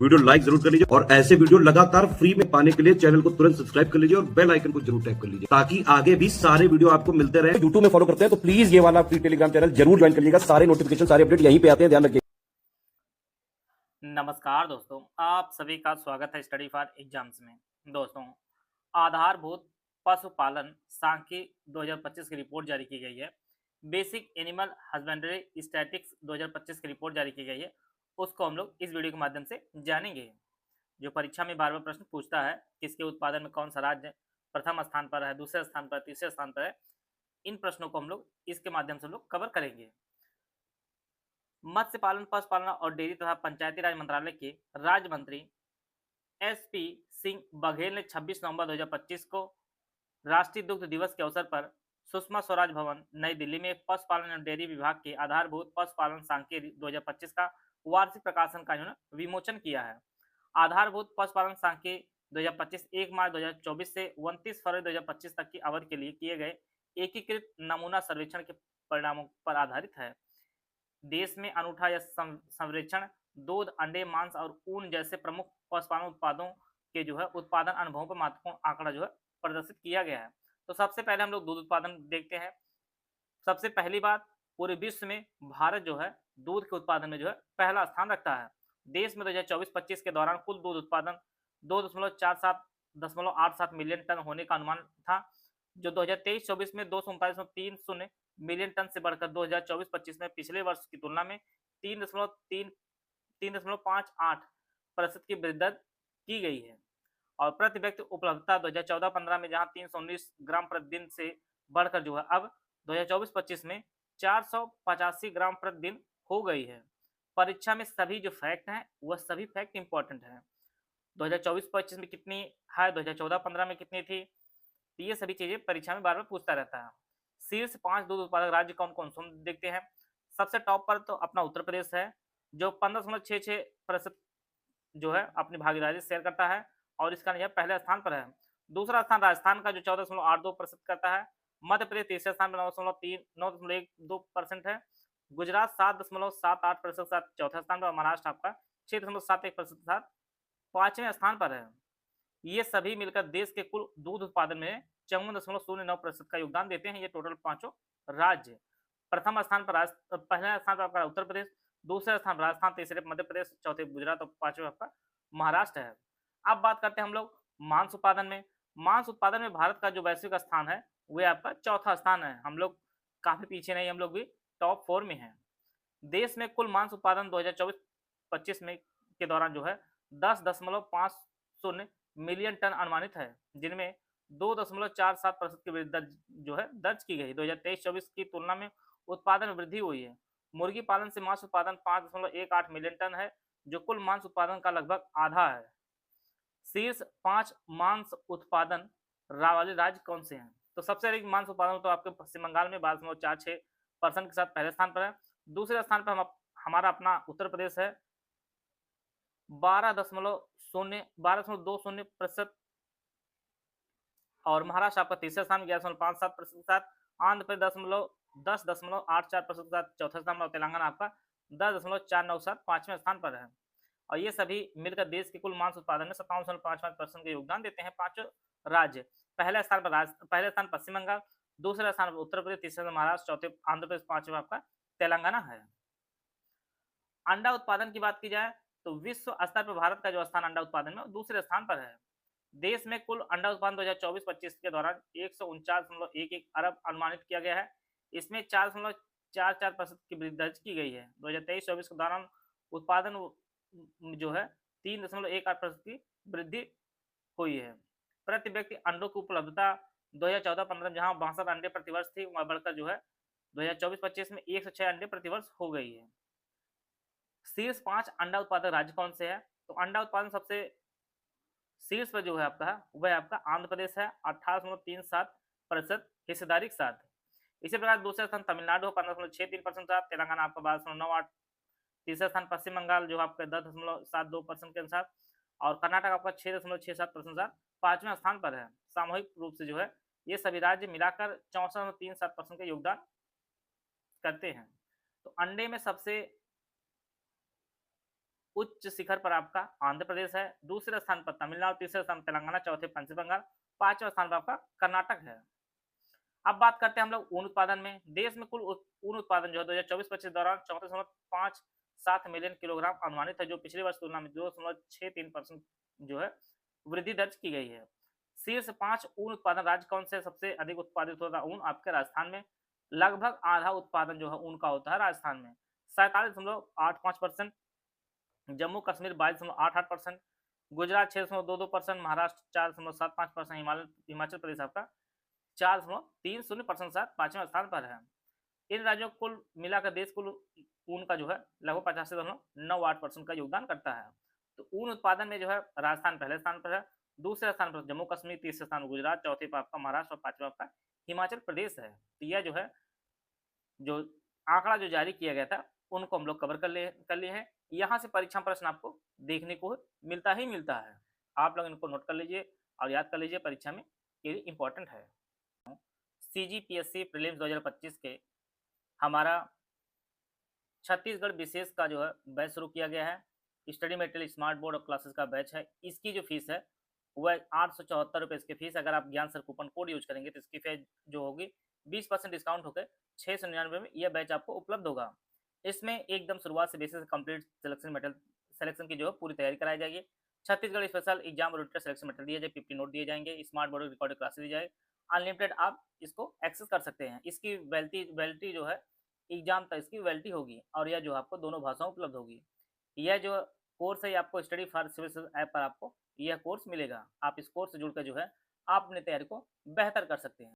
Video like जरूर कर लीजिए और ऐसे वीडियो लगातार फ्री में पाने के लिए चैनल को तुरंत सब्सक्राइब कर लीजिए और बेल आइकन को जरूर टैप कर लीजिए ताकि आगे भी सारे वीडियो आपको मिलते रहे। यूट्यूब में फॉलो करते हैं तो प्लीज ये वाला फ्री टेलीग्राम चैनल जरूर ज्वाइन कर लीजिएगा। सारे नोटिफिकेशन सारे अपडेट यहीं पे आते हैं, ध्यान रखिए। नमस्कार दोस्तों, आप सभी का स्वागत है स्टडी फॉर एग्जाम्स में। दोस्तों, आधारभूत पशुपालन सांख्यिकी 2025 की रिपोर्ट जारी की गई है। बेसिक एनिमल हस्बेंड्री स्टैटिक्स 2025 की रिपोर्ट जारी की गई है। उसको हम लोग इस वीडियो के माध्यम से जानेंगे। जो परीक्षा में बार बार प्रश्न पूछता है, किसके उत्पादन में कौन सा राज्य प्रथम स्थान पर है, दूसरे स्थान पर, तीसरे स्थान पर है, इन प्रश्नों को हम लोग इसके माध्यम से लोग कवर करेंगे। मत्स्य पालन, पशुपालन और डेयरी तथा पंचायती राज मंत्रालय के राज्य मंत्री एसपी सिंह बघेल ने 26 नवंबर 2025 को राष्ट्रीय दुग्ध दिवस के अवसर पर सुषमा स्वराज भवन नई दिल्ली में पशुपालन और डेयरी विभाग के आधारभूत पशुपालन सांख्यिकी 2025 का वार्षिक प्रकाशन का विमोचन किया है। आधारभूत पशुपालन सांख्यिकी 2025 1 मार्च 2024 से 29 फरवरी 2025 तक की अवधि के लिए किए गए एकीकृत नमूना सर्वेक्षण के परिणामों पर आधारित है। देश में अनूठा यह सर्वेक्षण दूध, अंडे, मांस और ऊन जैसे प्रमुख पशुपालन उत्पादों के उत्पादन अनुभवों पर महत्वपूर्ण आंकड़ा प्रदर्शित किया गया है। तो सबसे पहले हम लोग दूध उत्पादन देखते हैं। सबसे पहली बात, पूरे विश्व में भारत दूध के उत्पादन में पहला स्थान रखता है। देश में 2024-25 के दौरान कुल दूध उत्पादन 2.87 मिलियन टन होने का अनुमान था, जो 2023-24 में 239.30 मिलियन टन से बढ़कर 2024-25 में पिछले वर्ष की तुलना में 3.58% की वृद्धि दर की गई है। और प्रति व्यक्ति उपलब्धता 2014-15 में जहां 319 ग्राम प्रति दिन से बढ़कर अब 2024-25 में 485 ग्राम प्रति दिन हो गई है। परीक्षा में सभी जो फैक्ट हैं वह सभी फैक्ट इंपॉर्टेंट है। 2024-25 में कितनी है, 2014-15 में कितनी थी, ये सभी चीजें परीक्षा में बार बार पूछता रहता है। शीर्ष 5 दूध उत्पादक राज्य कौन कौन से देखते हैं। सबसे टॉप पर तो अपना उत्तर प्रदेश है, जो 15.66% अपनी भागीदारी शेयर करता है और इसका यह पहले स्थान पर है। दूसरा स्थान राजस्थान का जो 14.82% करता है। मध्य प्रदेश तीसरे स्थान पर 9.12% है। गुजरात 7.78% के साथ चौथे स्थान पर। महाराष्ट्र आपका 6.71% के साथ पांचवें स्थान पर है। ये सभी मिलकर देश के कुल दूध उत्पादन में 54.09% का योगदान देते हैं। ये टोटल पांचों राज्य। प्रथम स्थान पर पहले स्थान पर आपका उत्तर प्रदेश, दूसरे स्थान पर राजस्थान, तीसरे मध्य प्रदेश, चौथे गुजरात और पांचवें आपका महाराष्ट्र है। अब बात करते हैं हम लोग मांस उत्पादन में। मांस उत्पादन में भारत का जो वैश्विक स्थान है वह आपका चौथा स्थान है। हम लोग काफी पीछे नहीं, हम लोग भी टॉप 4 में हैं। देश में कुल मांस उत्पादन 2024-25 में के दौरान 10.50 मिलियन टन अनुमानित है, जिनमें 2.47% की वृद्धि दर्ज की गई। 2023-24 की तुलना में उत्पादन में वृद्धि हुई है। मुर्गी पालन से मांस उत्पादन 5.18 मिलियन टन है, जो कुल मांस उत्पादन का लगभग आधा है। शीर्ष 5 मांस उत्पादन वाले राज्य कौन से हैं? तो सबसे अधिक मांस उत्पादन तो आपके पश्चिम बंगाल में 12.46% के साथ पहले स्थान पर है। दूसरे स्थान पर हमारा अपना उत्तर प्रदेश है 12.20% और महाराष्ट्र आपका तीसरे स्थान 11.57% के साथ। आंध्र प्रदेश 10.84% के साथ चौथे स्थान पर। तेलंगाना आपका 10.497 पांचवें स्थान पर है। और ये सभी मिलकर देश के कुल मांस उत्पादन में 57.55% का योगदान देते हैं। पांचों राज्य। पहले स्थान पश्चिम बंगाल, दूसरे स्थान पर उत्तर प्रदेश, तीसरे स्थान महाराष्ट्र, चौथे आंध्र प्रदेश, पांचवें आपका तेलंगाना है। अंडा उत्पादन की बात की जाए तो विश्व स्तर पर भारत का जो स्थान अंडा उत्पादन में दूसरे स्थान पर है। देश में कुल अंडा उत्पादन 2024-25 के दौरान 149.11 अरब अनुमानित किया गया है। इसमें 4.44% की वृद्धि दर्ज की गई है। 2023-24 के दौरान उत्पादन 3.18% की वृद्धि हुई है। प्रति व्यक्ति अंडों की उपलब्धता 2014-15 जहां 62 अंडे प्रतिवर्ष थी, वहां बढ़कर 2024-25 में 106 अंडे प्रतिवर्ष हो गई है। शीर्ष 5 अंडा उत्पादक राज्य कौन से हैं? तो अंडा उत्पादन सबसे शीर्ष पर आपका वह आपका आंध्र प्रदेश है 18.37% हिस्सेदारी के साथ। इसी प्रकार दूसरे स्थान तमिलनाडु 15.63% के साथ। तेलंगाना आपका 12.98। तीसरे स्थान पश्चिम बंगाल आपका 10.72% के अनुसार। और कर्नाटक आपका 6.67% के साथ पांचवें स्थान पर है। सामूहिक रूप से ये सभी राज्य मिलाकर 64.37% का योगदान करते हैं। तो अंडे में सबसे उच्च शिखर पर आपका आंध्र प्रदेश है, दूसरे स्थान पर तमिलनाडु, तीसरे स्थान पर तेलंगाना, चौथे पश्चिम बंगाल, पांचवें स्थान पर आपका कर्नाटक है। अब बात करते हैं हम लोग ऊन उत्पादन में। देश में कुल ऊन उत्पादन जो है 2024-25 के दौरान 34.57 मिलियन किलोग्राम अनुमानित है, जो पिछले वर्ष की तुलना में 2.63% जो है वृद्धि दर्ज की गई है। शीर्ष 5 ऊन उत्पादन राज्य कौन से सबसे अधिक उत्पादित होता ऊन? आपके राजस्थान में लगभग आधा उत्पादन जो है ऊन का होता है राजस्थान में, 47.85%, जम्मू कश्मीर 22.88%, गुजरात 6.22%, महाराष्ट्र 4.75%, हिमाचल प्रदेश आपका 4.30% साथ 5वें स्थान पर है। इन राज्यों को कुल मिलाकर देश कुल ऊन का जो है लगभग 85.98% का योगदान करता है। तो ऊन उत्पादन में जो है राजस्थान पहले स्थान पर है, दूसरे स्थान पर जम्मू कश्मीर, तीसरे स्थान गुजरात, चौथे पर आपका महाराष्ट्र और पांचवा आपका हिमाचल प्रदेश है। तो यह जो है जो आंकड़ा जो जारी किया गया था उनको हम लोग कवर कर लिए हैं। यहाँ से परीक्षा प्रश्न आपको देखने को मिलता ही मिलता है। आप लोग इनको नोट कर लीजिए और याद कर लीजिए, परीक्षा में ये इंपॉर्टेंट है। सीजीपीएससी प्रीलिम्स 2025 के हमारा छत्तीसगढ़ विशेष का जो है बैच शुरू किया गया है। स्टडी मटेरियल स्मार्ट बोर्ड और क्लासेस का बैच है। इसकी जो फीस है वह 874 रुपये इसकी फीस। अगर आप ज्ञान सर कूपन कोड यूज करेंगे तो इसकी फीस जो होगी 20% डिस्काउंट होकर 699 में यह बैच आपको उपलब्ध होगा। इसमें एकदम शुरुआत से basis complete selection material selection की जो है पूरी तैयारी कराई जाएगी। Chhattisgarh special exam oriented selection material दिया जाए, 50 नोट दिए जाएंगे, स्मार्ट बोर्ड रिकॉर्डेड क्लासेस दी जाए, अनलिमिटेड आप इसको एक्सेस कर सकते हैं। इसकी वैलिडिटी जो है एग्जाम तक इसकी वैलिडिटी होगी और यह जो आपको दोनों भाषाओं उपलब्ध होगी। यह जो कोर्स है आपको स्टडी फॉर सिविल ऐप पर आपको यह कोर्स मिलेगा। आप इस कोर्स से जुड़कर जो है आप अपनी तैयारी को बेहतर कर सकते हैं।